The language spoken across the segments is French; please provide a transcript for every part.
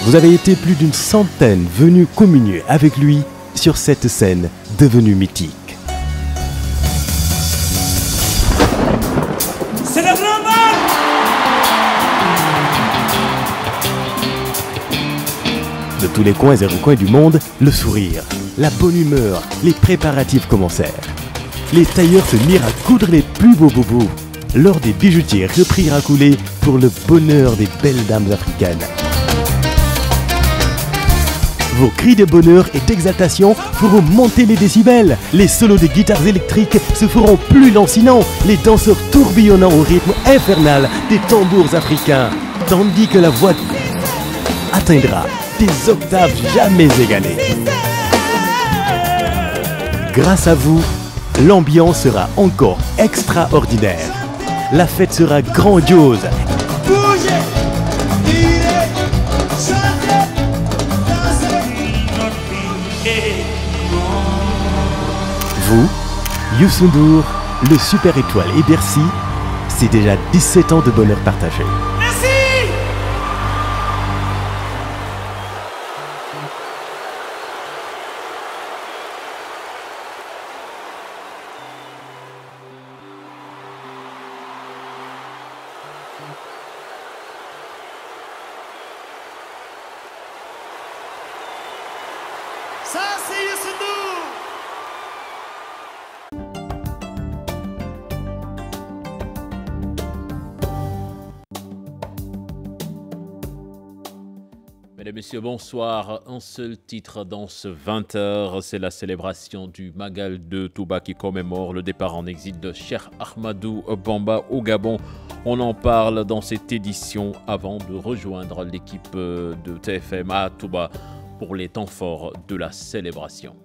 Vous avez été plus d'une centaine venus communier avec lui sur cette scène devenue mythique. C'est le grand bal! De tous les coins et recoins du monde, le sourire, la bonne humeur, les préparatifs commencèrent. Les tailleurs se mirent à coudre les plus beaux bobos. L'or des bijoutiers reprirent à couler pour le bonheur des belles dames africaines. Vos cris de bonheur et d'exaltation feront monter les décibels. Les solos des guitares électriques se feront plus lancinants. Les danseurs tourbillonnant au rythme infernal des tambours africains. Tandis que la voix atteindra des octaves jamais égalées. Grâce à vous, l'ambiance sera encore extraordinaire. La fête sera grandiose. Bougez, tirez, chantez, dansez. Vous, Youssou N'Dour, le Super Étoile et Bercy, c'est déjà 17 ans de bonheur partagé. Merci! Ça, c'est Youssou N'Dour! Mesdames, Messieurs, bonsoir. Un seul titre dans ce 20h, c'est la célébration du Magal de Touba qui commémore le départ en exil de Cheikh Ahmadou Bamba au Gabon. On en parle dans cette édition avant de rejoindre l'équipe de TFM à Touba pour les temps forts de la célébration.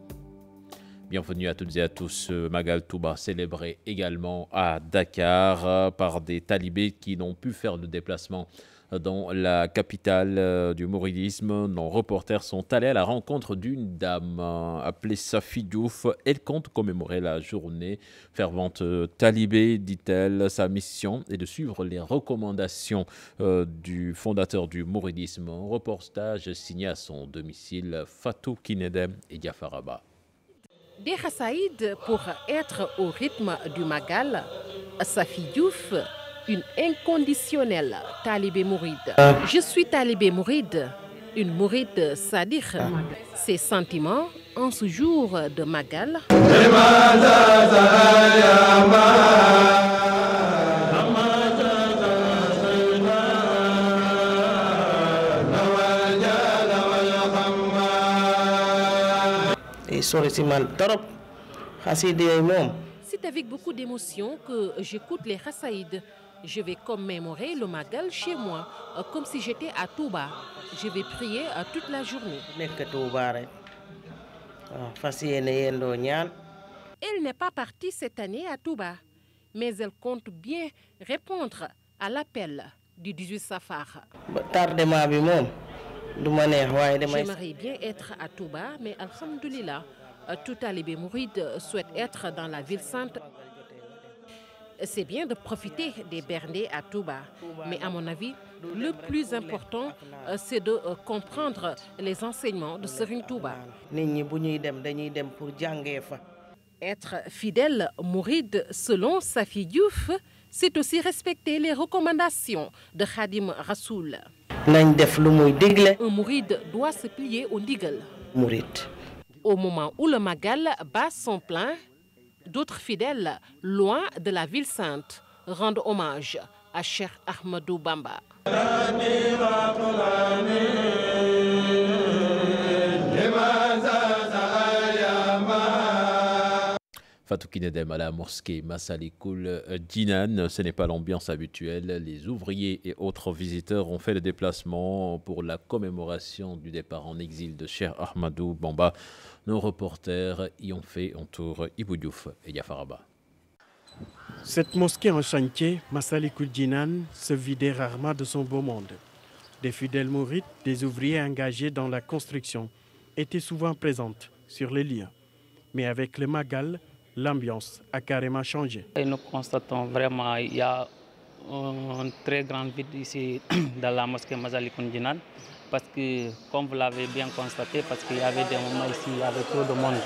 Bienvenue à toutes et à tous. Magal Touba célébré également à Dakar par des talibés qui n'ont pu faire le déplacement dans la capitale du mouridisme. Nos reporters sont allés à la rencontre d'une dame appelée Safi Diouf. Elle compte commémorer la journée fervente talibé, dit-elle. Sa mission est de suivre les recommandations du fondateur du mouridisme. Un reportage signé à son domicile, Fatou Kinedem et Diafaraba. Des Khassaïd pour être au rythme du Magal, Safi Diouf, une inconditionnelle talibé mouride. Je suis talibé mouride, une mouride sadique. Ses sentiments en ce jour de Magal. C'est avec beaucoup d'émotion que j'écoute les Khassaïd. Je vais commémorer le Magal chez moi, comme si j'étais à Touba. Je vais prier toute la journée. Elle n'est pas partie cette année à Touba, mais elle compte bien répondre à l'appel du 18 Safar. J'aimerais bien être à Touba, mais alhamdoulilah, tout talibé mouride souhaite être dans la ville sainte. C'est bien de profiter des bernés à Touba, mais à mon avis, le plus important, c'est de comprendre les enseignements de Serigne Touba. Être fidèle mouride selon Safi Diouf, c'est aussi respecter les recommandations de Khadim Rassoul. Un mouride doit se plier au ndigal. Au moment où le Magal bat son plein, d'autres fidèles, loin de la ville sainte, rendent hommage à Cheikh Ahmadou Bamba. Fatou Kinedem à la mosquée Massalikul Jinan. Ce n'est pas l'ambiance habituelle. Les ouvriers et autres visiteurs ont fait le déplacement pour la commémoration du départ en exil de Cheikh Ahmadou Bamba. Nos reporters y ont fait un tour. Ibou Diouf et Yafaraba. Cette mosquée en chantier, Massalikul Jinan, se vidait rarement de son beau monde. Des fidèles mourides, des ouvriers engagés dans la construction, étaient souvent présentes sur les lieux. Mais avec le Magal, l'ambiance a carrément changé. Et nous constatons vraiment qu'il y a un très grand vide ici dans la mosquée Massalikul Jinane parce que, comme vous l'avez bien constaté, parce qu'il y avait des moments ici, il y avait trop de monde.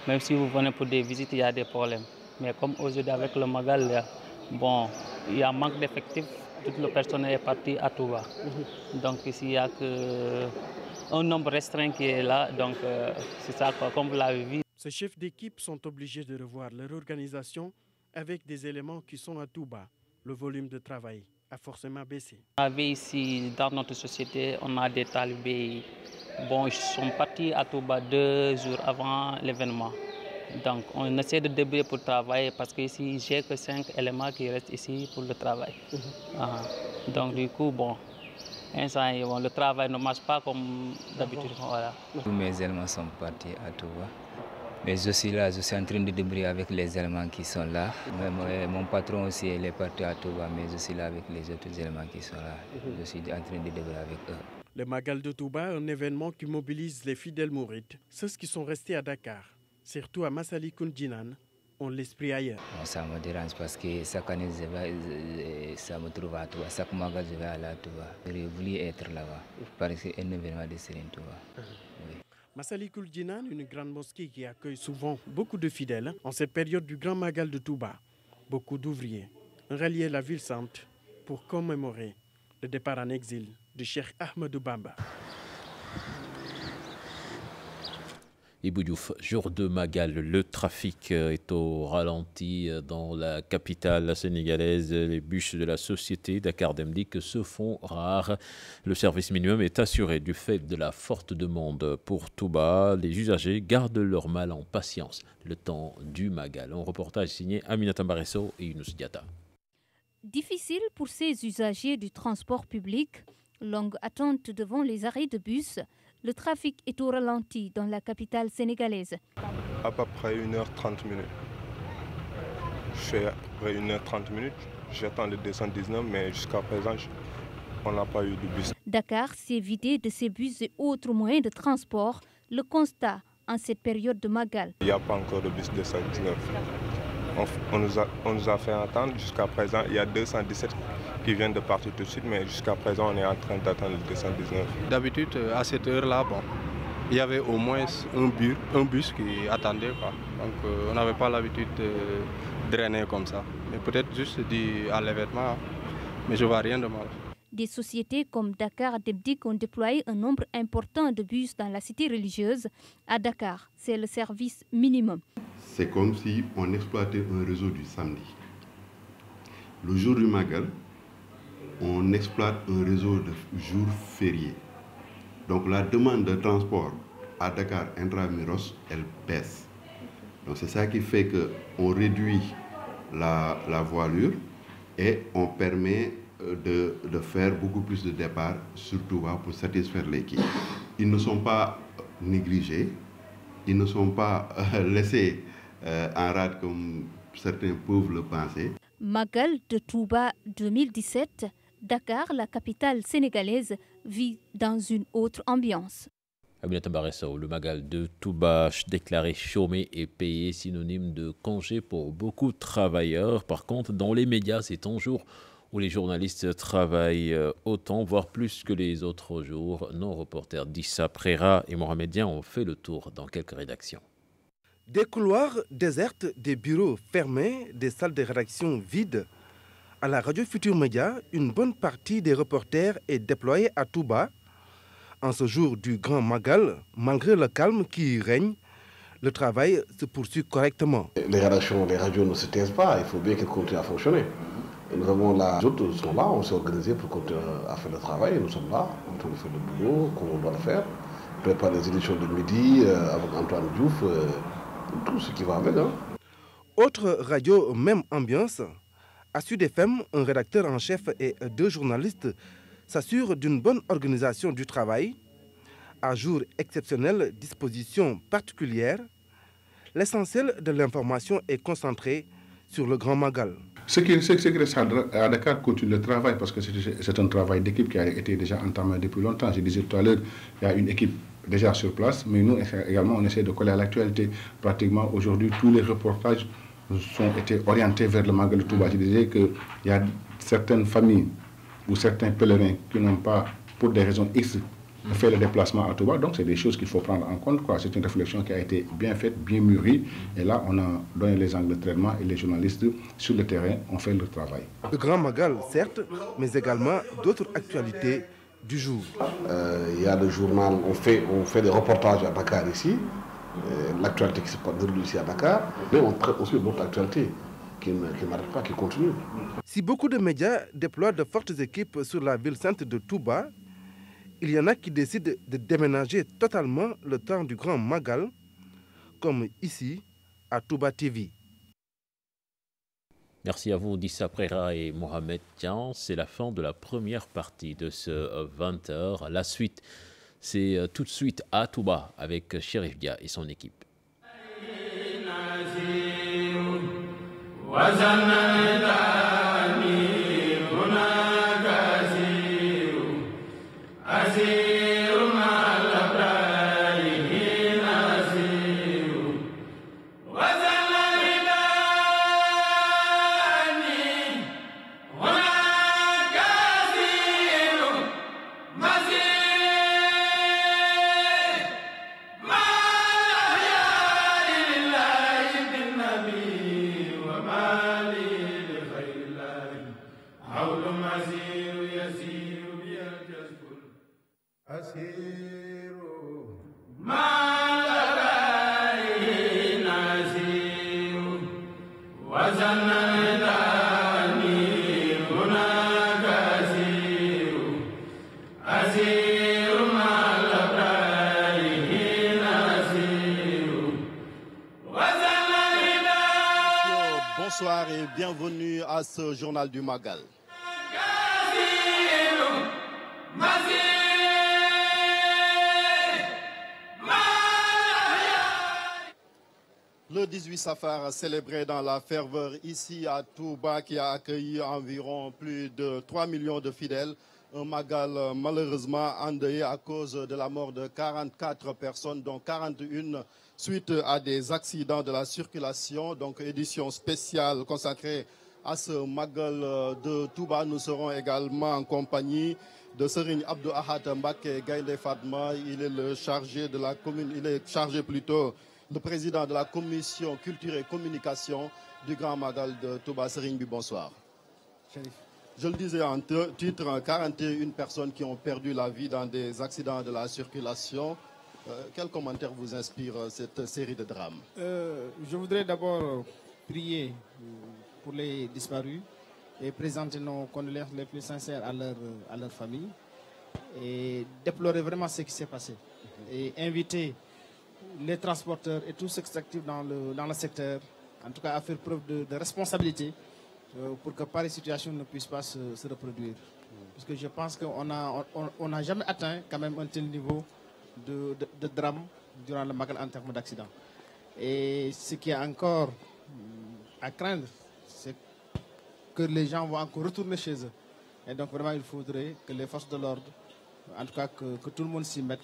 Même si vous venez pour des visites, il y a des problèmes. Mais comme aujourd'hui avec le Magal, bon, il y a un manque d'effectifs, tout le personnel est parti à Touba. Donc ici, il n'y a qu'un nombre restreint qui est là, donc c'est ça, quoi, comme vous l'avez vu. Ces chefs d'équipe sont obligés de revoir leur organisation avec des éléments qui sont à Touba. Le volume de travail a forcément baissé. On avait ici, dans notre société, on a des talibés. Bon, ils sont partis à Touba 2 jours avant l'événement. Donc, on essaie de débrouiller pour travailler parce qu'ici, j'ai que 5 éléments qui restent ici pour le travail. Donc, du coup, bon, le travail ne marche pas comme d'habitude. Voilà. Tous mes éléments sont partis à Touba. Mais je suis là, je suis en train de débrouiller avec les éléments qui sont là. Mon patron aussi, il est parti à Touba, mais je suis là avec les autres éléments qui sont là. Je suis en train de débrouiller avec eux. Le Magal de Touba, un événement qui mobilise les fidèles mourides. Ceux qui sont restés à Dakar, surtout à Massalikul Jinane, ont l'esprit ailleurs. Bon, ça me dérange parce que chaque année, ça me trouve à Touba. Chaque Magal, je vais aller à Touba. J'aurais voulu être là-bas parce que c'est un événement de Serigne Touba. Oui. Massalikul Jinane, une grande mosquée qui accueille souvent beaucoup de fidèles. En cette période du Grand Magal de Touba, beaucoup d'ouvriers reliaient la ville sainte pour commémorer le départ en exil de Cheikh Ahmadou Bamba. Ibou Diouf, jour de Magal, le trafic est au ralenti dans la capitale sénégalaise. Les bus de la société Dakar Demdik se font rares. Le service minimum est assuré du fait de la forte demande pour Touba. Les usagers gardent leur mal en patience le temps du Magal. Un reportage signé Aminata Mbaresso et Younous Diatta. Difficile pour ces usagers du transport public. Longue attente devant les arrêts de bus. Le trafic est au ralenti dans la capitale sénégalaise. À peu près 1h30 minutes. Je fais à peu près 1h30 minutes. J'attends le 219, mais jusqu'à présent, on n'a pas eu de bus. Dakar s'est vidé de ses bus et autres moyens de transport. Le constat en cette période de Magal. Il n'y a pas encore de bus 219. On nous a fait entendre jusqu'à présent, il y a 217 qui viennent de partir tout de suite, mais jusqu'à présent, on est en train d'attendre le 219. D'habitude, à cette heure-là, bon, il y avait au moins un bus qui attendait, quoi. Donc, on n'avait pas l'habitude de drainer comme ça. Mais peut-être juste dû à l'événement, mais je ne vois rien de mal. Des sociétés comme Dakar Demdik ont déployé un nombre important de bus dans la cité religieuse. À Dakar, c'est le service minimum. C'est comme si on exploitait un réseau du samedi. Le jour du Magal, on exploite un réseau de jours fériés. Donc la demande de transport à Dakar intramuros, elle baisse. Donc c'est ça qui fait qu'on réduit la voilure et on permet de faire beaucoup plus de départs sur Touba pour satisfaire l'équipe. Ils ne sont pas négligés, ils ne sont pas laissés en rade comme certains peuvent le penser. Magal de Touba 2017, Dakar, la capitale sénégalaise, vit dans une autre ambiance. Aminata Mbaresso, le Magal de Touba déclaré chômé et payé, synonyme de congé pour beaucoup de travailleurs. Par contre, dans les médias, c'est un jour où les journalistes travaillent autant, voire plus que les autres jours. Nos reporters Dissa Prera et Mohamed Dian ont fait le tour dans quelques rédactions. Des couloirs désertes, des bureaux fermés, des salles de rédaction vides. À la radio Futur Média, une bonne partie des reporters est déployée à Touba. En ce jour du Grand Magal, malgré le calme qui règne, le travail se poursuit correctement. Les rédactions, les radios ne se taisent pas, il faut bien qu'elles continuent à fonctionner. Nous avons là, les autres sont là, on s'est organisé pour continuer à faire le travail, nous sommes là, on train de faire le boulot qu'on doit le faire. On prépare les éditions de midi avec Antoine Diouf, tout ce qui va avec. Hein. Autre radio, même ambiance. À Sud FM, un rédacteur en chef et 2 journalistes s'assurent d'une bonne organisation du travail. À jour exceptionnel, disposition particulière. L'essentiel de l'information est concentré sur le Grand Magal. Ce qui reste à Dakar continue le travail parce que c'est un travail d'équipe qui a été déjà entamé depuis longtemps. Je disais tout à l'heure, il y a une équipe déjà sur place, mais nous également on essaie de coller à l'actualité. Pratiquement aujourd'hui, tous les reportages ont été orientés vers le Magal de Touba. Je disais qu'il y a certaines familles ou certains pèlerins qui n'ont pas, pour des raisons X, fait le déplacement à Touba. Donc c'est des choses qu'il faut prendre en compte. C'est une réflexion qui a été bien faite, bien mûrie. Et là, on a donné les angles de traitement et les journalistes sur le terrain ont fait leur travail. Le Grand Magal, certes, mais également d'autres actualités du jour. Il y a le journal, on fait des reportages à Dakar ici, l'actualité qui se déroule ici à Dakar, mais on traite aussi d'autres actualités qui n'arrêtent pas, qui continuent. Si beaucoup de médias déploient de fortes équipes sur la ville sainte de Touba, il y en a qui décident de déménager totalement le temps du Grand Magal, comme ici à Touba TV. Merci à vous, Dissa Prera et Mohamed Tian. C'est la fin de la première partie de ce 20h. La suite, c'est tout de suite à Touba avec Chérif Dia et son équipe. Bonsoir et bienvenue à ce journal du Magal. Le 18 Safar célébré dans la ferveur ici à Touba qui a accueilli environ plus de 3 millions de fidèles. Un Magal malheureusement endeuillé à cause de la mort de 44 personnes, dont 41 suite à des accidents de la circulation. Donc édition spéciale consacrée à ce Magal de Touba. Nous serons également en compagnie de Serigne Abdou Ahad Mbacké Gaïndé Fatma. Il est le chargé de la commune, le président de la commission culture et communication du Grand Magal de Touba. Serigne, bonsoir. Chérif. Je le disais en titre, 41 personnes qui ont perdu la vie dans des accidents de la circulation. Quel commentaire vous inspire cette série de drames? Je voudrais d'abord prier pour les disparus et présenter nos condoléances les plus sincères à leur famille et déplorer vraiment ce qui s'est passé. Et inviter les transporteurs et tous ceux qui s'activent dans le secteur, en tout cas à faire preuve de responsabilité pour que pareille situation ne puisse pas se reproduire. Parce que je pense qu'on n'a jamais atteint quand même un tel niveau de drame durant le Magal en termes d'accident. Et ce qui est encore à craindre, c'est que les gens vont encore retourner chez eux. Et donc vraiment il faudrait que les forces de l'ordre, en tout cas que tout le monde s'y mette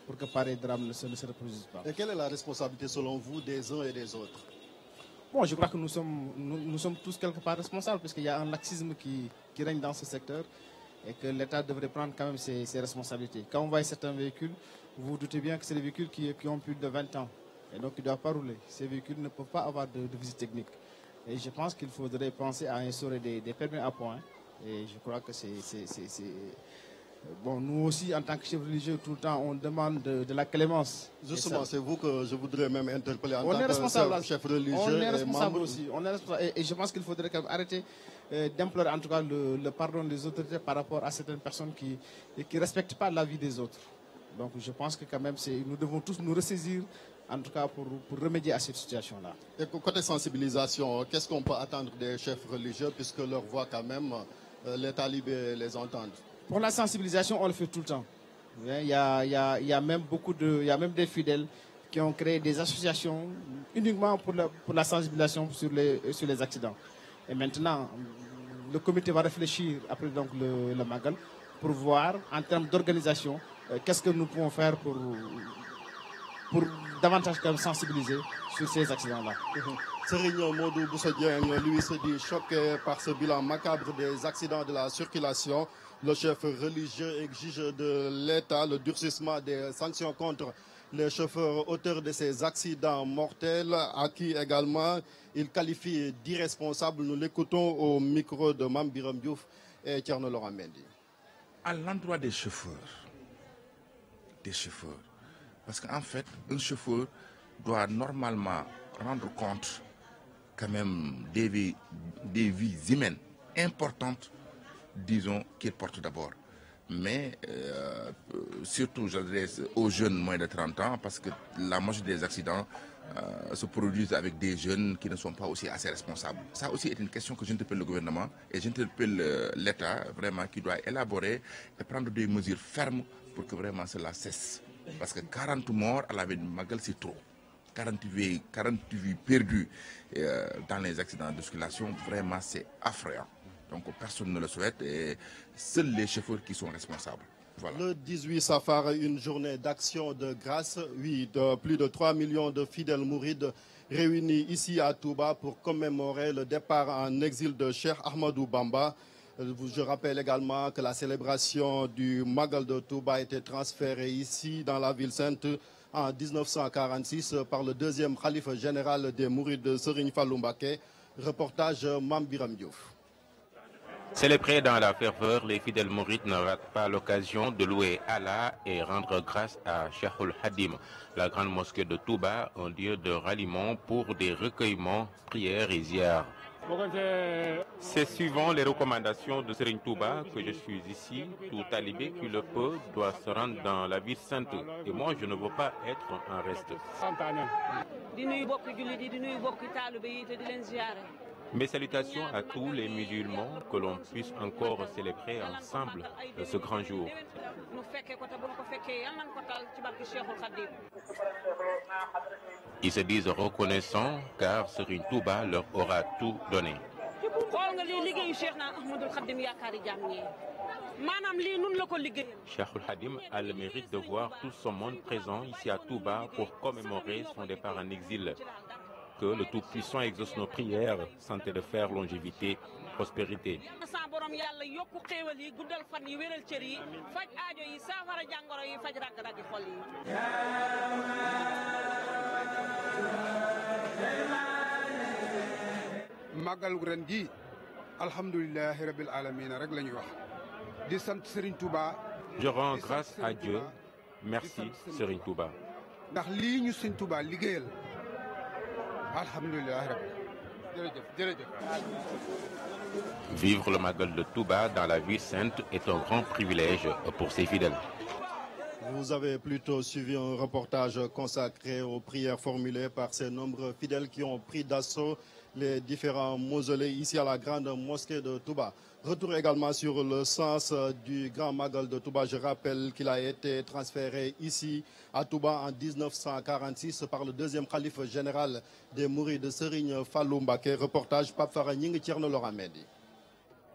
pour que pareil drame ne se reproduise pas. Et quelle est la responsabilité selon vous des uns et des autres? Bon, je crois que nous sommes tous quelque part responsables parce qu'il y a un laxisme qui règne dans ce secteur et que l'État devrait prendre quand même ses responsabilités. Quand on voit certains véhicules, vous vous doutez bien que c'est des véhicules qui ont plus de 20 ans et donc ils ne doivent pas rouler. Ces véhicules ne peuvent pas avoir de visite technique. Et je pense qu'il faudrait penser à instaurer des permis à points. Et je crois que c'est... Bon, nous aussi, en tant que chef religieux, tout le temps, on demande de la clémence. Justement, c'est vous que je voudrais même interpeller en tant que chef religieux. On est responsable aussi. Et je pense qu'il faudrait quand même arrêter d'implorer en tout cas le pardon des autorités par rapport à certaines personnes qui ne respectent pas la vie des autres. Donc je pense que quand même, nous devons tous nous ressaisir, en tout cas pour remédier à cette situation-là. Et côté sensibilisation, qu'est-ce qu'on peut attendre des chefs religieux puisque leur voix quand même, les talibés les entendent? Pour la sensibilisation, on le fait tout le temps. Il y a même des fidèles qui ont créé des associations uniquement pour la sensibilisation sur les accidents. Et maintenant, le comité va réfléchir après donc le Magal pour voir en termes d'organisation qu'est-ce que nous pouvons faire pour davantage sensibiliser sur ces accidents-là. Serigne Modou Bousso Dieng, lui, se dit choqué par ce bilan macabre des accidents de la circulation. Le chef religieux exige de l'État le durcissement des sanctions contre les chauffeurs auteurs de ces accidents mortels, à qui également il qualifie d'irresponsables. Nous l'écoutons au micro de Mame Biram Diouf et Thierno Laurent Mendy. À l'endroit des chauffeurs, parce qu'en fait, un chauffeur doit normalement rendre compte quand même des vies humaines importantes, disons, qu'il porte d'abord. Mais surtout, j'adresse aux jeunes moins de 30 ans, parce que la majorité des accidents se produisent avec des jeunes qui ne sont pas aussi assez responsables. Ça aussi est une question que j'interpelle le gouvernement et j'interpelle l'État, vraiment, qui doit élaborer et prendre des mesures fermes pour que vraiment cela cesse. Parce que 40 morts à la veille du Magal, c'est trop. 48 vies perdues dans les accidents de circulation, vraiment c'est effrayant. Donc personne ne le souhaite et seuls les chauffeurs qui sont responsables. Voilà. Le 18 Safar, une journée d'action de grâce, oui, de plus de 3 millions de fidèles mourides réunis ici à Touba pour commémorer le départ en exil de Cheikh Ahmadou Bamba. Je rappelle également que la célébration du Magal de Touba a été transférée ici dans la ville sainte en 1946 par le deuxième khalife général des Mourides, Serigne Fallou Mbacké. Reportage Mame Biram Diouf. Célébrés dans la ferveur, les fidèles mourides ne ratent pas l'occasion de louer Allah et rendre grâce à Cheikhul Hadim. La grande mosquée de Touba, un lieu de ralliement pour des recueillements, prières et ziyares. C'est suivant les recommandations de Serigne Touba que je suis ici. Tout talibé qui le peut doit se rendre dans la ville sainte. Et moi, je ne veux pas être un reste. Mes salutations à tous les musulmans, que l'on puisse encore célébrer ensemble ce grand jour. Ils se disent reconnaissants car Serigne Touba leur aura tout donné. Cheikhul Hadim a le mérite de voir tout son monde présent ici à Touba pour commémorer son départ en exil. Que le Tout-Puissant exauce nos prières, santé de fer, longévité, prospérité. Magal ren gi alhamdulillahi rabbil alamin rek lañuy wax di sant Serigne Touba. Je rends grâce à Dieu. Merci Serigne Touba. Ndax li ñu Serigne Touba liggéeyal. Vivre le Magal de Touba dans la ville sainte est un grand privilège pour ses fidèles. Vous avez plutôt suivi un reportage consacré aux prières formulées par ces nombreux fidèles qui ont pris d'assaut les différents mausolées ici à la grande mosquée de Touba. Retour également sur le sens du grand Magal de Touba. Je rappelle qu'il a été transféré ici à Touba en 1946 par le deuxième khalife général des Mourides, Serigne Fallou Mbacké. Reportage Pape Fara Gningue, Thierno Laurent Mendy.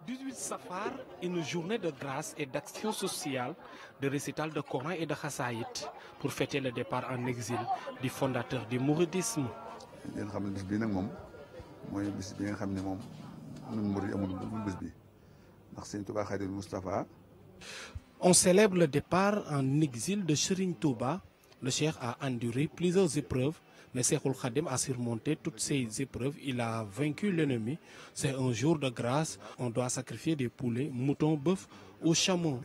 18 Safar, une journée de grâce et d'action sociale, de récital de Coran et de Khassaïd pour fêter le départ en exil du fondateur du mouridisme. On célèbre le départ en exil de Serigne Touba. Le cheikh a enduré plusieurs épreuves, mais Cheikhul Khadim a surmonté toutes ces épreuves. Il a vaincu l'ennemi. C'est un jour de grâce. On doit sacrifier des poulets, moutons, bœufs ou chameaux.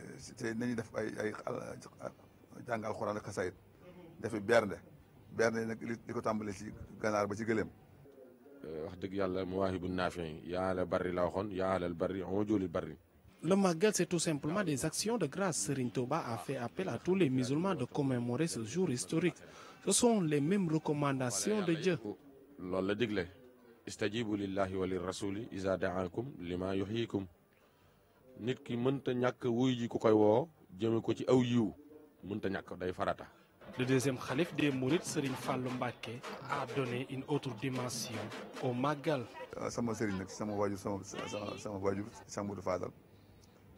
Le Magal, c'est tout simplement des actions de grâce. Serigne Touba a fait appel à tous les musulmans de commémorer ce jour historique. Ce sont les mêmes recommandations de Dieu. Le deuxième khalife des Mourides, Serigne Fallou Mbacké, a donné une autre dimension au Magal.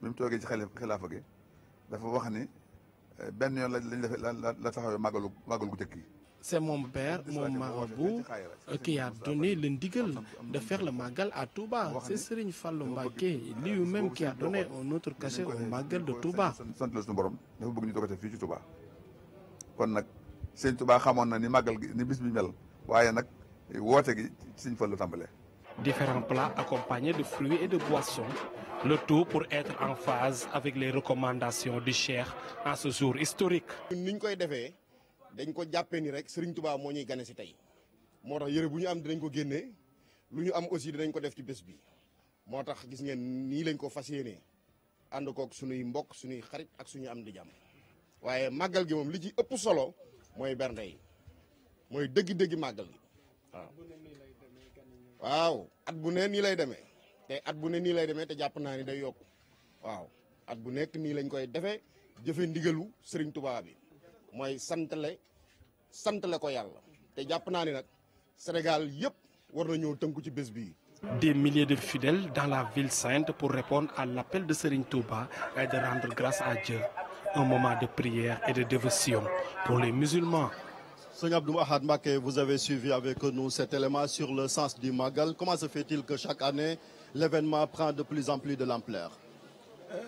bi mu toogee ci xilaafa gi dafa wax ni benn yoon la taxawee màggal gu njëkk yi C'est mon père, mon marabout, qui a donné l'indigal de faire le Magal à Touba. C'est Serigne Fallou Mbacké, lui-même qui a donné un autre cachet au Magal de Touba. Différents plats accompagnés de fruits et de boissons, le tout pour être en phase avec les recommandations du Cheikh en ce jour historique. dañ ko jàppee ni rek Serigne Touba moo ñuy gane si tey moo tax yëre bu ñu am dinañ ko génnee lu ñu am aussi dinañ ko def ci bés bi moo tax gis ngeen nii lañ ko fas yéenee ànd koog suñuy mbokk suñuy xarit ak suñu am di jàmm waaye màggal gi moom li ci ëpp solo mooy bernde yi mooy dëggi-dëggi màggal gi waaw at bu ne nii lay demee te at bu ne nii lay demee te jàpp naa ni day yokk waaw at bu nekk nii lañ koy defee jëfe ndigalu Serigne Touba bi mooy santale ko yàlla te jàpp naa ni nag Sénégal yëpp war na ñëw tënku ci bés bii. Des milliers de fidèles dans la ville sainte pour répondre à l'appel de Serigne Touba et de rendre grâce à Dieu. Un moment de prière et de dévotion pour les musulmans. Seigneur Abdou Ahad Mbacké, vous avez suivi avec nous cet élément sur le sens du Magal. Comment se fait-il que chaque année, l'événement prend de plus en plus de l'ampleur?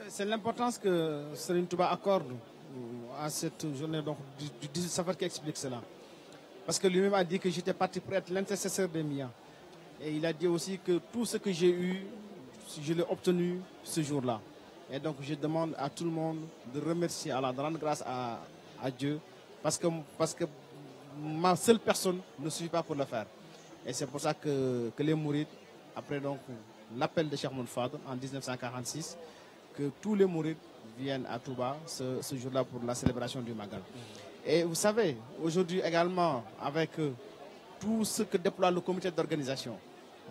C'est l'importance que Serigne Touba accorde à cette journée donc, du 18 Safar qui explique cela. Parce que lui-même a dit que j'étais parti pour être l'intercesseur des miens. Et il a dit aussi que tout ce que j'ai eu, je l'ai obtenu ce jour-là. Et donc je demande à tout le monde de remercier Allah, de rendre grâce à Dieu. Parce que ma seule personne ne suffit pas pour le faire. Et c'est pour ça que les Mourides, après donc l'appel de Cheikh Ahmadou Fadel en 1946, que tous les Mourides viennent à Touba ce jour-là pour la célébration du Magal. Et vous savez, aujourd'hui également, avec tout ce que déploie le comité d'organisation,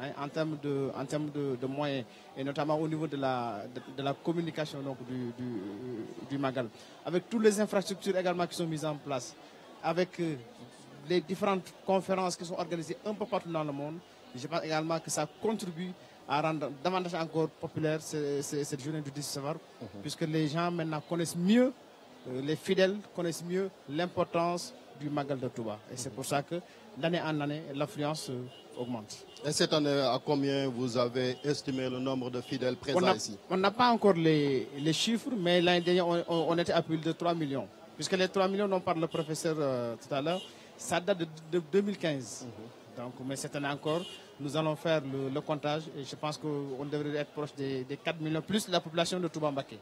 hein, en termes de moyens, et notamment au niveau de la communication donc, du Magal, avec toutes les infrastructures également qui sont mises en place, avec les différentes conférences qui sont organisées un peu partout dans le monde, je pense également que ça contribue à rendre davantage encore populaire cette journée du 10 Safar, puisque les gens maintenant connaissent mieux, les fidèles connaissent mieux l'importance du Magal de Touba. Et c'est pour ça que d'année en année, l'affluence augmente. Et cette année, à combien vous avez estimé le nombre de fidèles présents ici? On n'a pas encore les chiffres, mais l'année dernière, on était à plus de 3 millions. Puisque les 3 millions dont parle le professeur tout à l'heure, ça date de 2015. Donc, mais cette année encore, nous allons faire le comptage et je pense qu'on devrait être proche des 4 millions, plus la population de Touba Mbacké.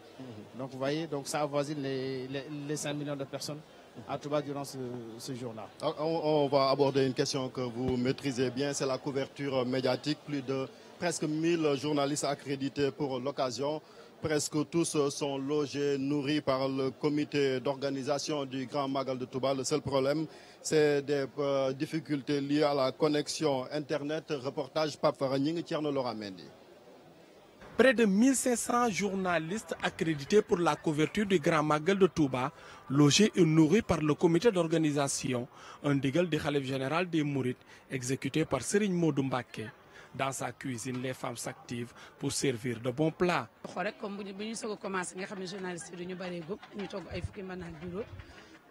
Donc vous voyez, donc ça avoisine les 5 millions de personnes à Touba durant ce jour-là. On va aborder une question que vous maîtrisez bien, c'est la couverture médiatique. Plus de presque 1000 journalistes accrédités pour l'occasion. Presque tous sont logés, nourris par le comité d'organisation du Grand Magal de Touba. Le seul problème, c'est des difficultés liées à la connexion Internet. Reportage Pape Faragning, Thierno Laurent Mendy. Près de 1500 journalistes accrédités pour la couverture du Grand Magal de Touba, logés et nourris par le comité d'organisation, un dégal du Khalife général des Mourides, exécuté par Serigne Modou Mbacké. Dans sa cuisine, les femmes s'activent pour servir de bons plats.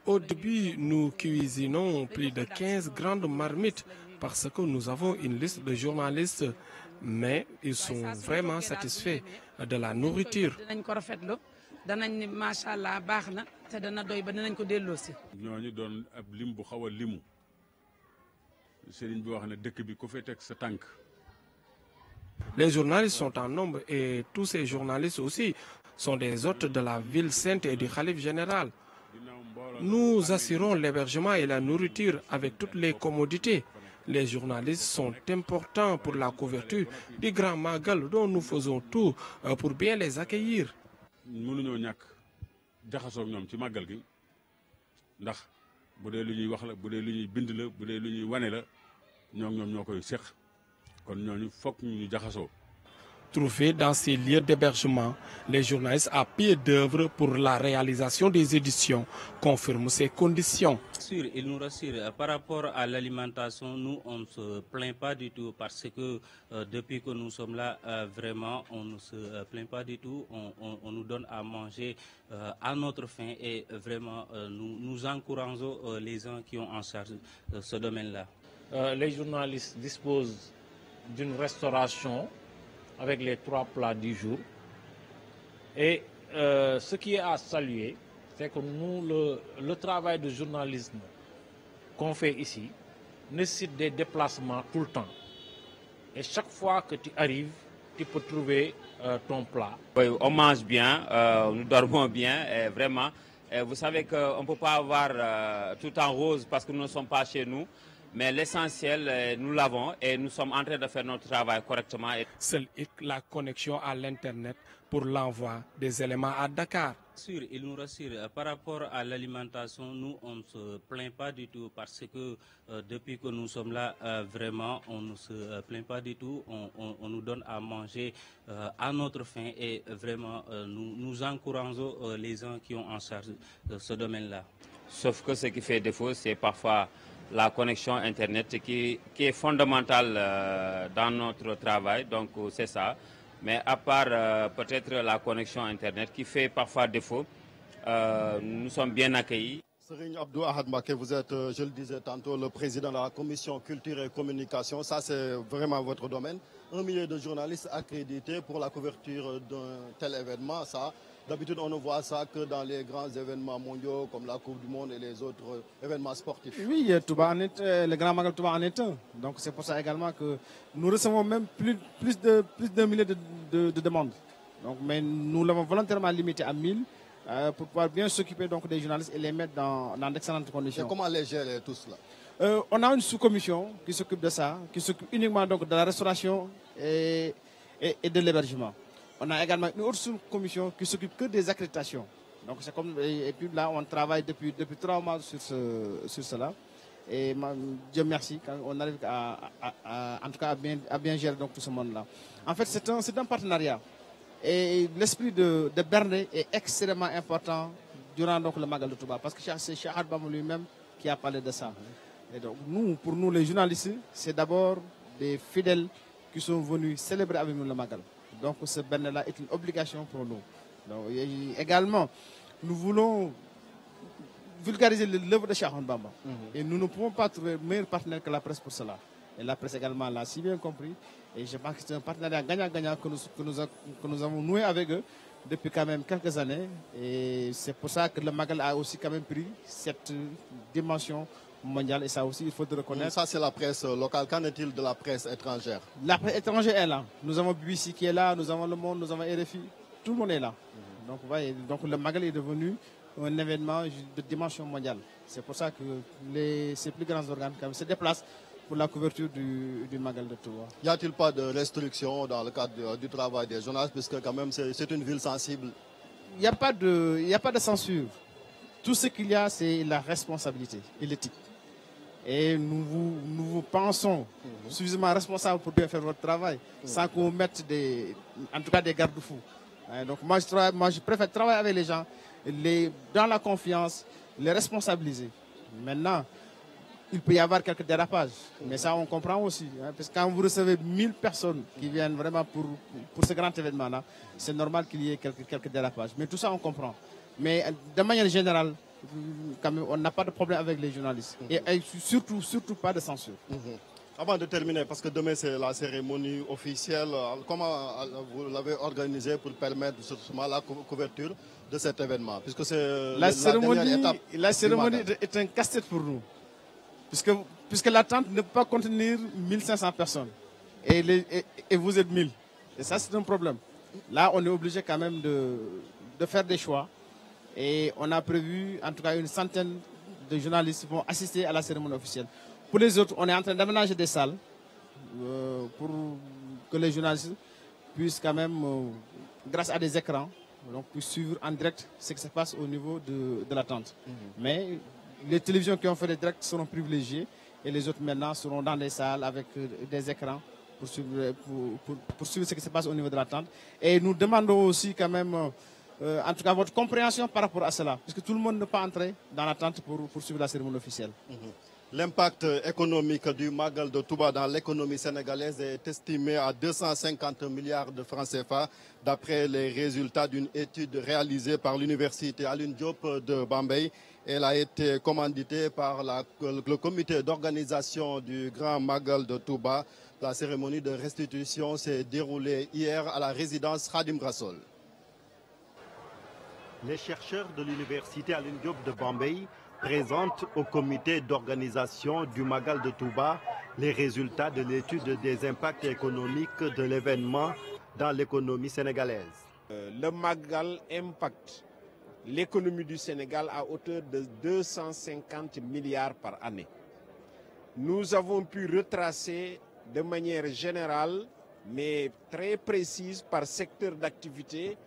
Au début, nous cuisinons plus de 15 grandes marmites parce que nous avons une liste de journalistes, mais ils sont vraiment satisfaits de la nourriture. Les journalistes sont en nombre et tous ces journalistes aussi sont des hôtes de la ville sainte et du Khalife général. Nous assurons l'hébergement et la nourriture avec toutes les commodités. Les journalistes sont importants pour la couverture du Grand Magal dont nous faisons tout pour bien les accueillir. trouver dans ces lieux d'hébergement. Les journalistes à pied d'œuvre pour la réalisation des éditions confirment ces conditions. Il nous rassure. Par rapport à l'alimentation, nous, on ne se plaint pas du tout parce que depuis que nous sommes là, vraiment, on ne se plaint pas du tout. On nous donne à manger à notre faim et vraiment, nous encourageons les gens qui ont en charge ce domaine-là. Les journalistes disposent d'une restauration avec les 3 plats du jour. Et ce qui est à saluer, c'est que nous, le travail de journalisme qu'on fait ici nécessite des déplacements tout le temps. Et chaque fois que tu arrives, tu peux trouver ton plat. Oui, on mange bien, nous dormons bien, et vraiment. Et vous savez qu'on ne peut pas avoir tout en rose parce que nous ne sommes pas chez nous. Mais l'essentiel, nous l'avons et nous sommes en train de faire notre travail correctement. Seule la connexion à l'Internet pour l'envoi des éléments à Dakar. Il nous rassure. Par rapport à l'alimentation, nous, on ne se plaint pas du tout parce que depuis que nous sommes là, vraiment, on ne se plaint pas du tout. On nous donne à manger à notre faim et vraiment, nous encourageons les gens qui ont en charge ce domaine-là. Sauf que ce qui fait défaut, c'est parfois la connexion Internet qui est fondamentale dans notre travail, donc c'est ça. Mais à part peut-être la connexion Internet qui fait parfois défaut, nous sommes bien accueillis. Serigne Abdou Ahad Mbacké, vous êtes, je le disais tantôt, le président de la commission culture et communication. Ça, c'est vraiment votre domaine. 1 millier de journalistes accrédités pour la couverture d'un tel événement. Ça, d'habitude, on ne voit ça que dans les grands événements mondiaux comme la Coupe du Monde et les autres événements sportifs. Oui, le Grand Magal Touba en est un. Donc c'est pour ça également que nous recevons même plus d'un millier de demandes. Donc, mais nous l'avons volontairement limité à 1000 pour pouvoir bien s'occuper donc des journalistes et les mettre dans d'excellentes conditions. Et comment les gérer tout cela? On a une sous-commission qui s'occupe de ça, qui s'occupe uniquement donc de la restauration et de l'hébergement. On a également une autre sous-commission qui s'occupe que des accréditations. Donc c'est comme, et puis là, on travaille depuis 3 mois sur cela. Et Dieu merci, on arrive en tout cas à bien gérer donc tout ce monde-là. En fait, c'est un partenariat. Et l'esprit de Berner est extrêmement important durant donc, le Magal de Touba. Parce que c'est Cheikh Bamba lui-même qui a parlé de ça. Et donc pour nous les journalistes, c'est d'abord des fidèles qui sont venus célébrer avec nous le Magal. Donc ce Berner-là est une obligation pour nous. Donc, également, nous voulons vulgariser l'œuvre de Cheikh Bamba. Et nous ne pouvons pas trouver meilleur partenaire que la presse pour cela. Et la presse également l'a si bien compris. Et je pense que c'est un partenariat gagnant-gagnant que nous avons noué avec eux depuis quand même quelques années. Et c'est pour ça que le Magal a aussi quand même pris cette dimension mondiale. Et ça aussi, il faut le reconnaître. Ça, c'est la presse locale. Qu'en est-il de la presse étrangère? La presse étrangère est là. Nous avons BBC qui est là, nous avons Le Monde, nous avons RFI. Tout le monde est là. Donc, vous voyez, donc le Magal est devenu un événement de dimension mondiale. C'est pour ça que ces plus grands organes quand même, se déplacent pour la couverture du Magal de Touba. Y a-t-il pas de restrictions dans le cadre du travail des journalistes, puisque quand même c'est une ville sensible? Il n'y a pas de censure. Tout ce qu'il y a, c'est la responsabilité et l'éthique. Et nous vous pensons suffisamment responsables pour bien faire votre travail, sans qu'on mette en tout cas des garde-fous. Donc moi je préfère travailler avec les gens, dans la confiance, les responsabiliser. Maintenant, il peut y avoir quelques dérapages, mais ça on comprend aussi. Parce que quand vous recevez 1000 personnes qui viennent vraiment pour ce grand événement-là, c'est normal qu'il y ait quelques dérapages. Mais tout ça on comprend. Mais de manière générale, quand même, on n'a pas de problème avec les journalistes. Et surtout pas de censure. Avant de terminer, parce que demain c'est la cérémonie officielle, comment vous l'avez organisée pour permettre justement la couverture de cet événement? Puisque c'est la dernière étape. La cérémonie est un casse-tête pour nous. Puisque la tente ne peut pas contenir 1500 personnes. Et vous êtes 1000. Et ça, c'est un problème. Là, on est obligé quand même de faire des choix. Et on a prévu, en tout cas, une centaine de journalistes qui vont assister à la cérémonie officielle. Pour les autres, on est en train d'aménager des salles pour que les journalistes puissent quand même, grâce à des écrans, puissent suivre en direct ce qui se passe au niveau de la tente. Mais les télévisions qui ont fait des directs seront privilégiées et les autres maintenant seront dans des salles avec des écrans pour suivre ce qui se passe au niveau de la tente. Et nous demandons aussi quand même, en tout cas, votre compréhension par rapport à cela, puisque tout le monde ne peut pas entrer dans la tente pour suivre la cérémonie officielle. L'impact économique du Magal de Touba dans l'économie sénégalaise est estimé à 250 milliards de francs CFA, d'après les résultats d'une étude réalisée par l'université Alioune Diop de Bambey. Elle a été commanditée par le comité d'organisation du Grand Magal de Touba. La cérémonie de restitution s'est déroulée hier à la résidence Khadim Rassoul. Les chercheurs de l'université Alioune Diop de Bambey présentent au comité d'organisation du Magal de Touba les résultats de l'étude des impacts économiques de l'événement dans l'économie sénégalaise. Le Magal impacte l'économie du Sénégal à hauteur de 250 milliards par année. Nous avons pu retracer de manière générale, mais très précise par secteur d'activité,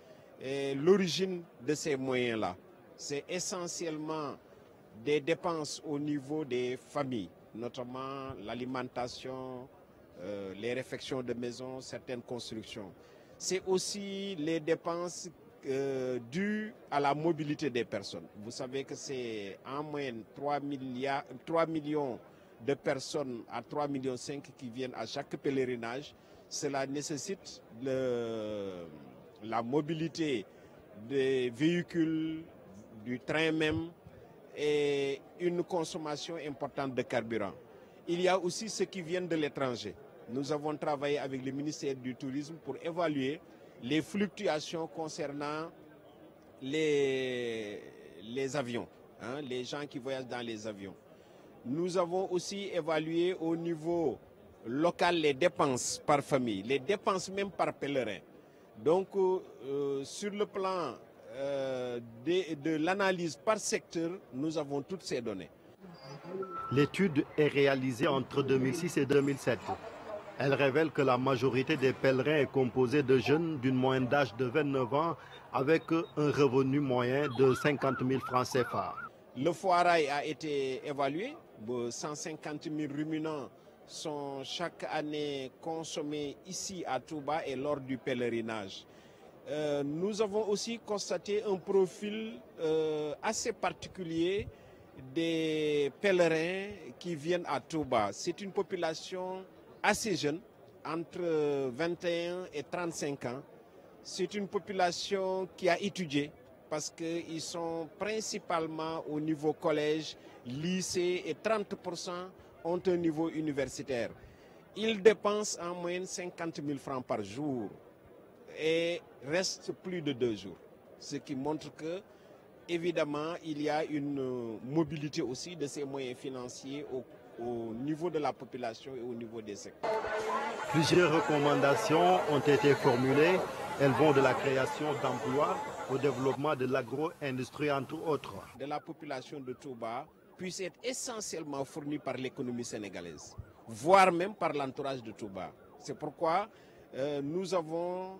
l'origine de ces moyens-là. C'est essentiellement des dépenses au niveau des familles, notamment l'alimentation, les réfections de maison, certaines constructions. C'est aussi les dépenses dues à la mobilité des personnes. Vous savez que c'est en moyenne 3 millions de personnes à 3,5 millions qui viennent à chaque pèlerinage. Cela nécessite la mobilité des véhicules, du train même, et une consommation importante de carburant. Il y a aussi ceux qui viennent de l'étranger. Nous avons travaillé avec le ministère du Tourisme pour évaluer les fluctuations concernant les avions, les gens qui voyagent dans les avions. Nous avons aussi évalué au niveau local les dépenses par famille, les dépenses même par pèlerin. Donc, sur le plan de l'analyse par secteur, nous avons toutes ces données. L'étude est réalisée entre 2006 et 2007. Elle révèle que la majorité des pèlerins est composée de jeunes d'une moyenne d'âge de 29 ans avec un revenu moyen de 50 000 francs CFA. Le foirail a été évalué. 150 000 ruminants sont chaque année consommés ici à Touba et lors du pèlerinage. Nous avons aussi constaté un profil assez particulier des pèlerins qui viennent à Touba. C'est une population assez jeune, entre 21 et 35 ans. C'est une population qui a étudié parce qu'ils sont principalement au niveau collège, lycée et 30% ont un niveau universitaire. Ils dépensent en moyenne 50 000 francs par jour et restent plus de 2 jours. Ce qui montre que, évidemment, il y a une mobilité aussi de ces moyens financiers au niveau de la population et au niveau des secteurs. Plusieurs recommandations ont été formulées. Elles vont de la création d'emplois au développement de l'agro-industrie, entre autres. De la population de Touba puisse être essentiellement fournie par l'économie sénégalaise, voire même par l'entourage de Touba. C'est pourquoi nous avons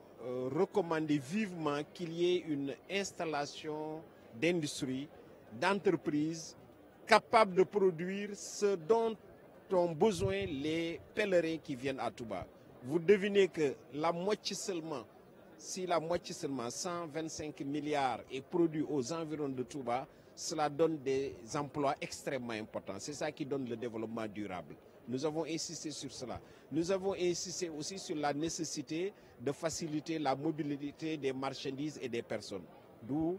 recommandé vivement qu'il y ait une installation d'industrie, d'entreprise, capable de produire ce dont ont besoin les pèlerins qui viennent à Touba. Vous devinez que la moitié seulement, 125 milliards est produit aux environs de Touba, cela donne des emplois extrêmement importants. C'est ça qui donne le développement durable. Nous avons insisté sur cela. Nous avons insisté aussi sur la nécessité de faciliter la mobilité des marchandises et des personnes. D'où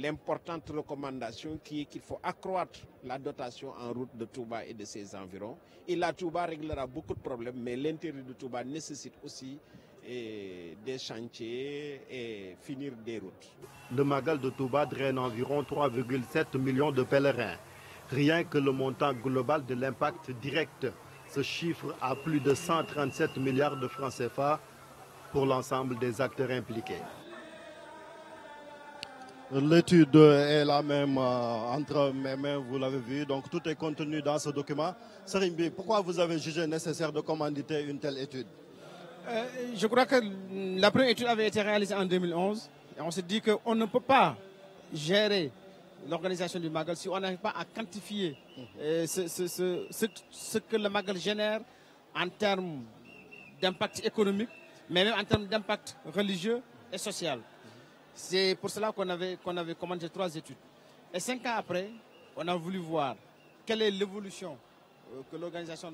l'importante recommandation qui est qu'il faut accroître la dotation en route de Touba et de ses environs. Et la Touba réglera beaucoup de problèmes, mais l'intérieur de Touba nécessite aussi des chantiers et finir des routes. Le Magal de Touba draine environ 3,7 millions de pèlerins. Rien que le montant global de l'impact direct se chiffre à plus de 137 milliards de francs CFA pour l'ensemble des acteurs impliqués. L'étude est la même entre mes mains, vous l'avez vu, donc tout est contenu dans ce document. Serimbi, pourquoi vous avez jugé nécessaire de commanditer une telle étude? Je crois que la première étude avait été réalisée en 2011 et on s'est dit qu'on ne peut pas gérer l'organisation du Magal si on n'arrive pas à quantifier ce que le Magal génère en termes d'impact économique, mais même en termes d'impact religieux et social. C'est pour cela qu'on avait commandé 3 études. Et 5 ans après, on a voulu voir quelle est l'évolution que l'organisation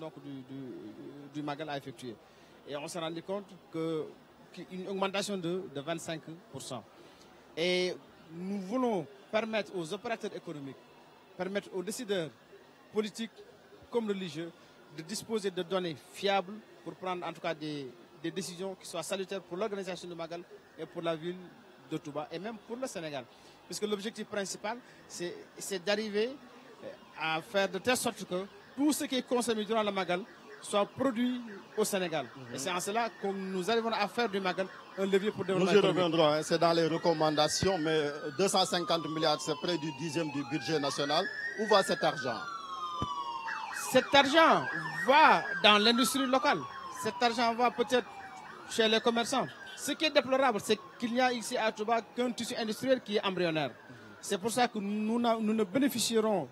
du Magal a effectuée. Et on s'est rendu compte qu'une augmentation de 25%. Et nous voulons permettre aux opérateurs économiques, permettre aux décideurs politiques comme religieux de disposer de données fiables pour prendre en tout cas des décisions qui soient salutaires pour l'organisation du Magal et pour la ville de Touba et même pour le Sénégal. Puisque l'objectif principal, c'est d'arriver à faire de telle sorte que tout ce qui est consommé durant le Magal soit produit au Sénégal. Et c'est en cela que nous arrivons à faire du Magal un levier pour développer. Nous y reviendrons, c'est dans les recommandations, mais 250 milliards, c'est près du 10e du budget national. Où va cet argent? Cet argent va dans l'industrie locale. Cet argent va peut-être chez les commerçants. Ce qui est déplorable, c'est qu'il n'y a ici à Touba qu'un tissu industriel qui est embryonnaire. C'est pour ça que nous ne bénéficierons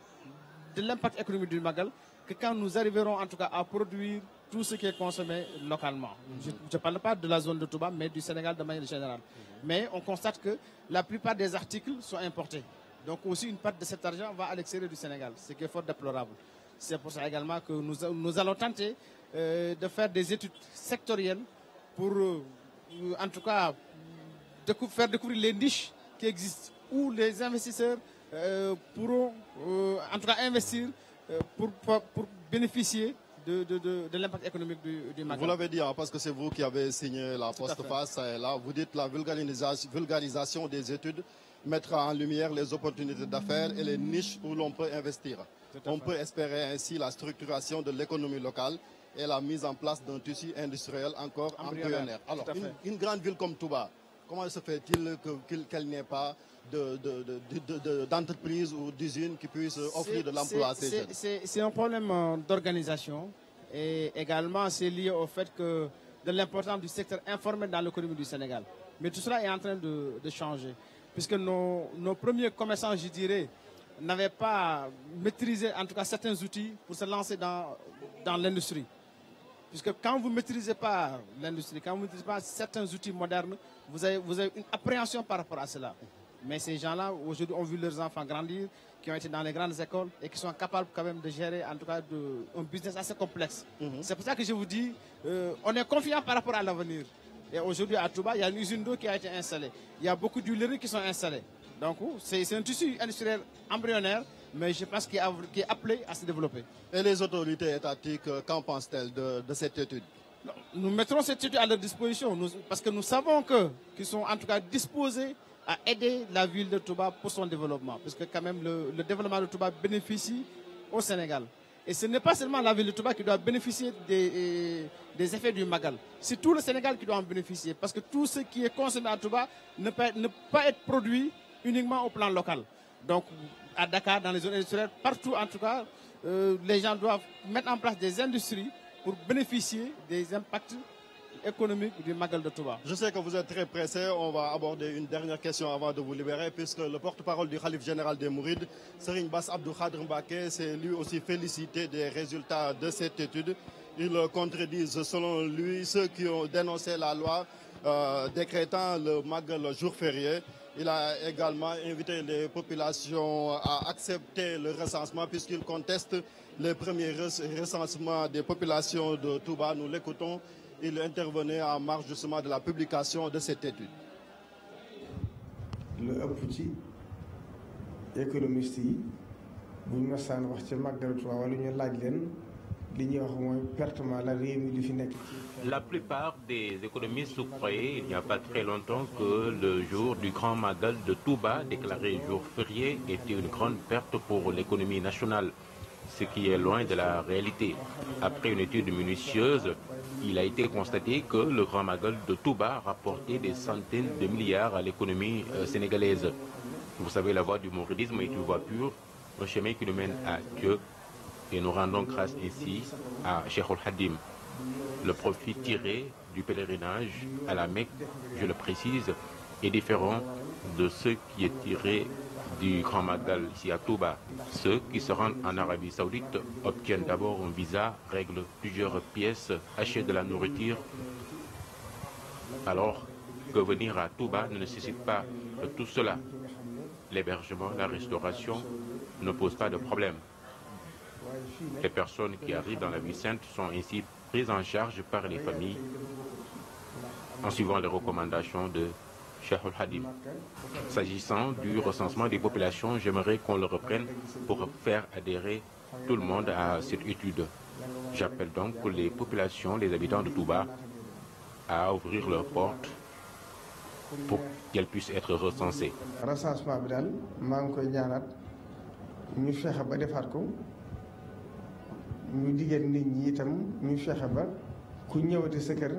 de l'impact économique du Magal que quand nous arriverons en tout cas à produire tout ce qui est consommé localement. Je ne parle pas de la zone de Touba, mais du Sénégal de manière générale. Mais on constate que la plupart des articles sont importés. Donc aussi une partie de cet argent va à l'extérieur du Sénégal, ce qui est fort déplorable. C'est pour ça également que nous allons tenter de faire des études sectorielles pour en tout cas faire découvrir les niches qui existent où les investisseurs pourront en tout cas investir pour bénéficier de l'impact économique du Magal. Vous l'avez dit, hein, parce que c'est vous qui avez signé la postface, là. Vous dites la vulgarisation des études mettra en lumière les opportunités d'affaires et les niches où l'on peut investir. On peut espérer ainsi la structuration de l'économie locale et la mise en place d'un tissu industriel encore embryonnaire. Alors, une grande ville comme Touba, comment se fait-il qu'elle n'ait pas d'entreprises ou d'usines qui puissent offrir de l'emploi à ces jeunes? C'est un problème d'organisation et également c'est lié au fait que de l'importance du secteur informel dans l'économie du Sénégal. Mais tout cela est en train de changer. Puisque nos premiers commerçants, je dirais, n'avaient pas maîtrisé en tout cas certains outils pour se lancer dans l'industrie. Puisque quand vous ne maîtrisez pas l'industrie, quand vous ne maîtrisez pas certains outils modernes, vous avez une appréhension par rapport à cela. Mais ces gens-là, aujourd'hui, ont vu leurs enfants grandir, qui ont été dans les grandes écoles et qui sont capables quand même de gérer en tout cas un business assez complexe. C'est pour ça que je vous dis, on est confiant par rapport à l'avenir. Et aujourd'hui, à Touba, il y a une usine d'eau qui a été installée. Il y a beaucoup d'huileries qui sont installées. Donc, c'est un tissu industriel embryonnaire, mais je pense qu'il est appelé à se développer. Et les autorités étatiques, qu'en pensent-elles de cette étude? Nous mettrons cette étude à leur disposition, parce que nous savons qu'ils sont en tout cas disposés à aider la ville de Touba pour son développement. Parce que quand même, le développement de Touba bénéficie au Sénégal. Et ce n'est pas seulement la ville de Touba qui doit bénéficier des effets du Magal. C'est tout le Sénégal qui doit en bénéficier. Parce que tout ce qui est consommé à Touba ne peut pas être produit uniquement au plan local. Donc, à Dakar, dans les zones industrielles, partout en tout cas, les gens doivent mettre en place des industries pour bénéficier des impacts économiques du Magal de Touba. Je sais que vous êtes très pressé. On va aborder une dernière question avant de vous libérer, puisque le porte-parole du Khalife général des Mourides, Serigne Bass Abdou Khadr Mbacké, s'est lui aussi félicité des résultats de cette étude. Il contredit, selon lui, ceux qui ont dénoncé la loi décrétant le Magal jour férié. Il a également invité les populations à accepter le recensement puisqu'il conteste les premiers recensements des populations de Touba. Nous l'écoutons. Il intervenait en marge justement de la publication de cette étude. Le petit économiste, bu ñu masaan wax ci Magal Touba wala ñu laaj leen li ñuy wax mooy pertement la réew mi li fi nekk. La plupart des économistes croyaient il n'y a pas très longtemps que le jour du grand Magal de Touba, déclaré jour férié, était une grande perte pour l'économie nationale, ce qui est loin de la réalité. Après une étude minutieuse, il a été constaté que le grand Magal de Touba rapportait des centaines de milliards à l'économie sénégalaise. Vous savez, la voie du mouridisme est une voie pure, un chemin qui nous mène à Dieu, et nous rendons grâce ici à Cheikh Hadim. Le profit tiré du pèlerinage à la Mecque, je le précise, est différent de ce qui est tiré du Grand Magal ici à Touba. Ceux qui se rendent en Arabie Saoudite obtiennent d'abord un visa, règlent plusieurs pièces, achètent de la nourriture, alors que venir à Touba ne nécessite pas de tout cela. L'hébergement, la restauration ne posent pas de problème. Les personnes qui arrivent dans la ville sainte sont ainsi prises en charge par les familles en suivant les recommandations de Cheikh Al-Hadim. S'agissant du recensement des populations, j'aimerais qu'on le reprenne pour faire adhérer tout le monde à cette étude. J'appelle donc les populations, les habitants de Touba, à ouvrir leurs portes pour qu'elles puissent être recensées. Recensement bi daal maa ngi koy ñaanaat ñu fexe ba defaat ko ñu digal nit ñi itam ñu fexe ba ku ñëwati sa kër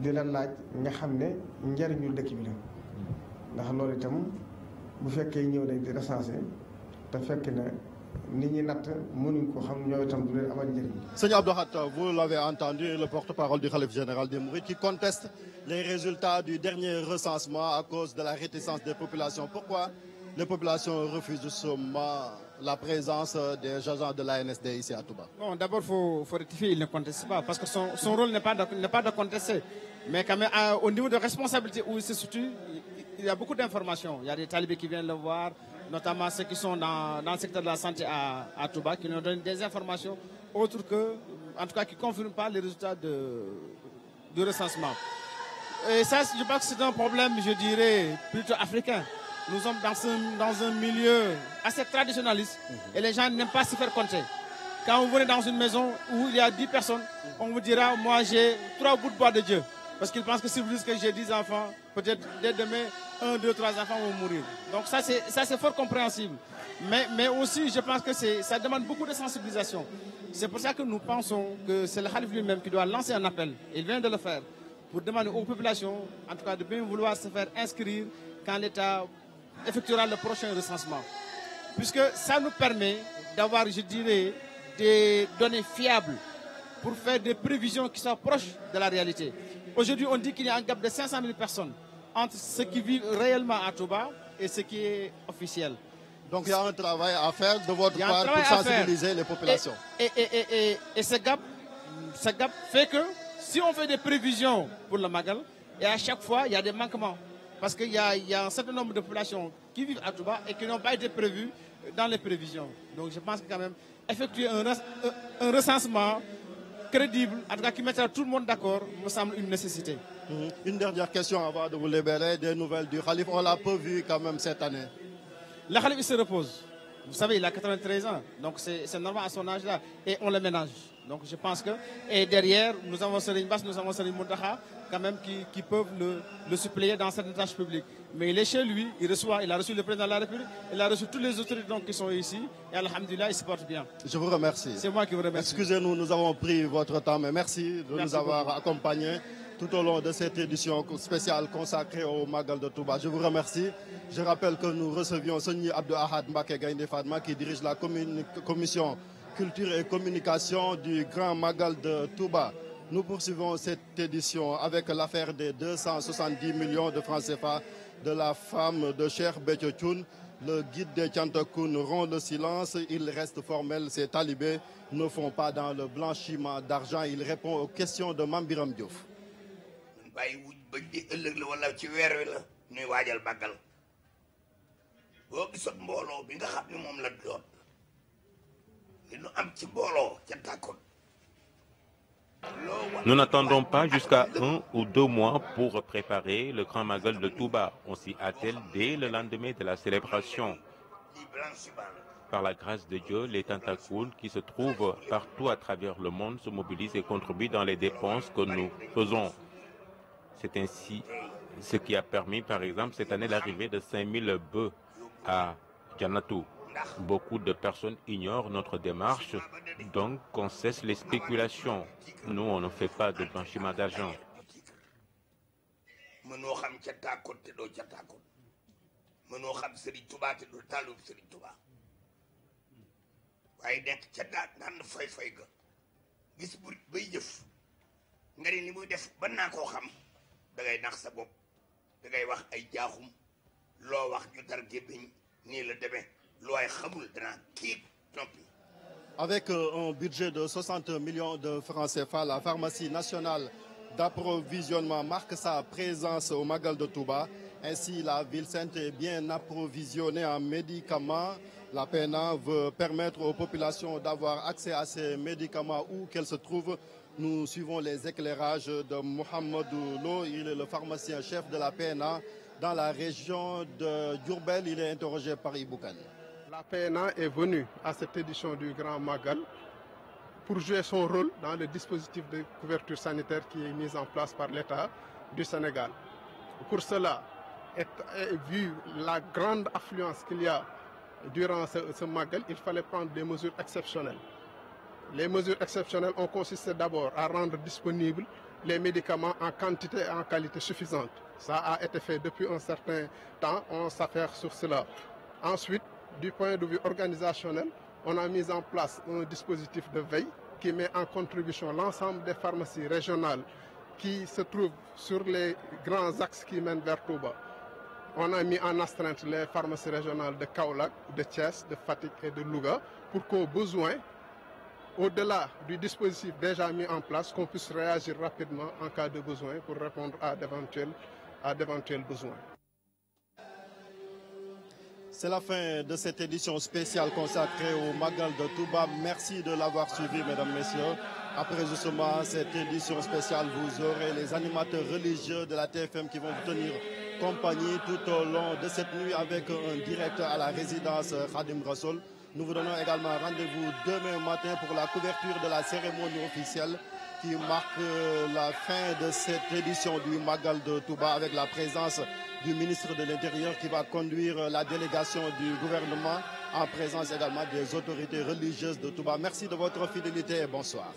di la laaj nga xam ne njariñu dëkk bi la ndax loolu itam bu fekkee ñëw nañ di recensé te fekk na nit ñi natt mënuñ ko xam ñoo itam du leen amal njëriñ. Seigneur Abdou Ahad, vous l'avez entendu, le porte-parole du khalife général des Mourides qui conteste les résultats du dernier recensement à cause de la réticence des populations. Pourquoi les populations refusent justement la présence des agents de l'ANSD ici à Touba? Bon, d'abord, faut rectifier, il ne conteste pas, parce que son rôle n'est pas de contester. Mais quand même, au niveau de responsabilité où il se situe, il y a beaucoup d'informations. Il y a des talibés qui viennent le voir, notamment ceux qui sont dans le secteur de la santé à Touba, qui nous donnent des informations autres que, en tout cas, qui ne confirment pas les résultats du recensement. Et ça, je pense que c'est un problème, je dirais, plutôt africain. Nous sommes dans un milieu assez traditionnaliste et les gens n'aiment pas se faire compter. Quand vous venez dans une maison où il y a 10 personnes, on vous dira, moi j'ai 3 bouts de bois de Dieu. Parce qu'ils pensent que si vous dites que j'ai 10 enfants, peut-être dès demain, 1, 2, 3 enfants vont mourir. Donc ça c'est fort compréhensible. Mais aussi, je pense que ça demande beaucoup de sensibilisation. C'est pour ça que nous pensons que c'est le Khalif lui-même qui doit lancer un appel. Il vient de le faire pour demander aux populations, en tout cas, de bien vouloir se faire inscrire quand l'État effectuera le prochain recensement. Puisque ça nous permet d'avoir, je dirais, des données fiables pour faire des prévisions qui sont proches de la réalité. Aujourd'hui, on dit qu'il y a un gap de 500 000 personnes entre ce qui vivent réellement à Touba et ce qui est officiel. Donc il y a un travail à faire de votre part pour sensibiliser les populations. Et ce gap fait que si on fait des prévisions pour le Magal, et à chaque fois, il y a des manquements. Parce qu'il y a un certain nombre de populations qui vivent à Touba et qui n'ont pas été prévues dans les prévisions. Donc je pense que quand même, effectuer un recensement crédible, en tout cas qui mettra tout le monde d'accord, me semble une nécessité. Une dernière question avant de vous libérer, des nouvelles du Khalif. On l'a peu vu quand même cette année. Le Khalif, il se repose. Vous savez, il a 93 ans, donc c'est normal à son âge-là. Et on le ménage. Donc je pense que... Et derrière, nous avons Serigne Bass, nous avons Serigne Mountakha, quand même, qui peuvent le suppléer dans certaines tâches publiques. Mais il est chez lui, il a reçu le président de la République, il a reçu tous les autorités qui sont ici, et alhamdulillah, il se porte bien. Je vous remercie. C'est moi qui vous remercie. Excusez-nous, nous avons pris votre temps, mais merci de nous avoir accompagnés tout au long de cette édition spéciale consacrée au Magal de Touba. Je vous remercie. Je rappelle que nous recevions Seigneur Abdou Ahad Mbacké Gaïndé Fatma qui dirige la commission culture et communication du Grand Magal de Touba. Nous poursuivons cette édition avec l'affaire des 270 millions de francs CFA de la femme de Cheikh Béthio Thioune. Le guide des Thiantakoun rompt le silence. Il reste formel. Ces talibés ne font pas dans le blanchiment d'argent. Il répond aux questions de Mame Biram Diouf. bàyyi wuj ba di ëllëg la wala ci weer wi la ñuy waajal màggal boo gisoon mbooloo bi nga xam ne moom la doon li nu am ci mbooloo ca tàkkoon. Nous n'attendons pas jusqu'à 1 ou 2 mois pour préparer le Grand Magal de Touba. On s'y attelle dès le lendemain de la célébration. Par la grâce de Dieu, les Thiantakoun qui se trouvent partout à travers le monde se mobilisent et contribuent dans les dépenses que nous faisons. C'est ainsi ce qui a permis, par exemple, cette année l'arrivée de 5000 bœufs à Jannatou. Beaucoup de personnes ignorent notre démarche, donc on cesse les spéculations. Nous, on ne fait pas de blanchiment d'argent. mënoo xam ca tàkkoon te doo ca tàkkoon mënoo xam Serigne Touba te doo tàllub Serigne Touba waaye nekk ca naan fay ga gis bu bay jëf nga ne ni muy def ban naa koo xam da ngay nax sa bopp da ngay wax ay jaaxum loo wax ju dar gémmiñ nii la demee lu waay xamul dana kiit noppi. Avec un budget de 60 millions de francs CFA, la pharmacie nationale d'approvisionnement marque sa présence au Magal de Touba. Ainsi, la ville sainte est bien approvisionnée en médicaments. La PNA veut permettre aux populations d'avoir accès à ces médicaments où qu'elles se trouvent. Nous suivons les éclairages de Mohamedou Lo. Il est le pharmacien chef de la PNA dans la région de Diourbel. Il est interrogé par Iboukan. La PNA est venue à cette édition du Grand Magal pour jouer son rôle dans le dispositif de couverture sanitaire qui est mis en place par l'État du Sénégal. Pour cela, vu la grande affluence qu'il y a durant ce Magal, il fallait prendre des mesures exceptionnelles. Les mesures exceptionnelles ont consisté d'abord à rendre disponibles les médicaments en quantité et en qualité suffisante. Ça a été fait depuis un certain temps, on s'affaire sur cela. Ensuite, du point de vue organisationnel, on a mis en place un dispositif de veille qui met en contribution l'ensemble des pharmacies régionales qui se trouvent sur les grands axes qui mènent vers Touba. On a mis en astreinte les pharmacies régionales de Kaolack, de Thiès, de Fatick et de Louga pour qu'au besoin, au-delà du dispositif déjà mis en place, qu'on puisse réagir rapidement en cas de besoin pour répondre à d'éventuels besoins. C'est la fin de cette édition spéciale consacrée au Magal de Touba. Merci de l'avoir suivi, mesdames, messieurs. Après justement cette édition spéciale, vous aurez les animateurs religieux de la TFM qui vont vous tenir compagnie tout au long de cette nuit avec un direct à la résidence Khadim Rassoul. Nous vous donnons également rendez-vous demain matin pour la couverture de la cérémonie officielle qui marque la fin de cette édition du Magal de Touba avec la présence du ministre de l'Intérieur qui va conduire la délégation du gouvernement en présence également des autorités religieuses de Touba. Merci de votre fidélité et bonsoir.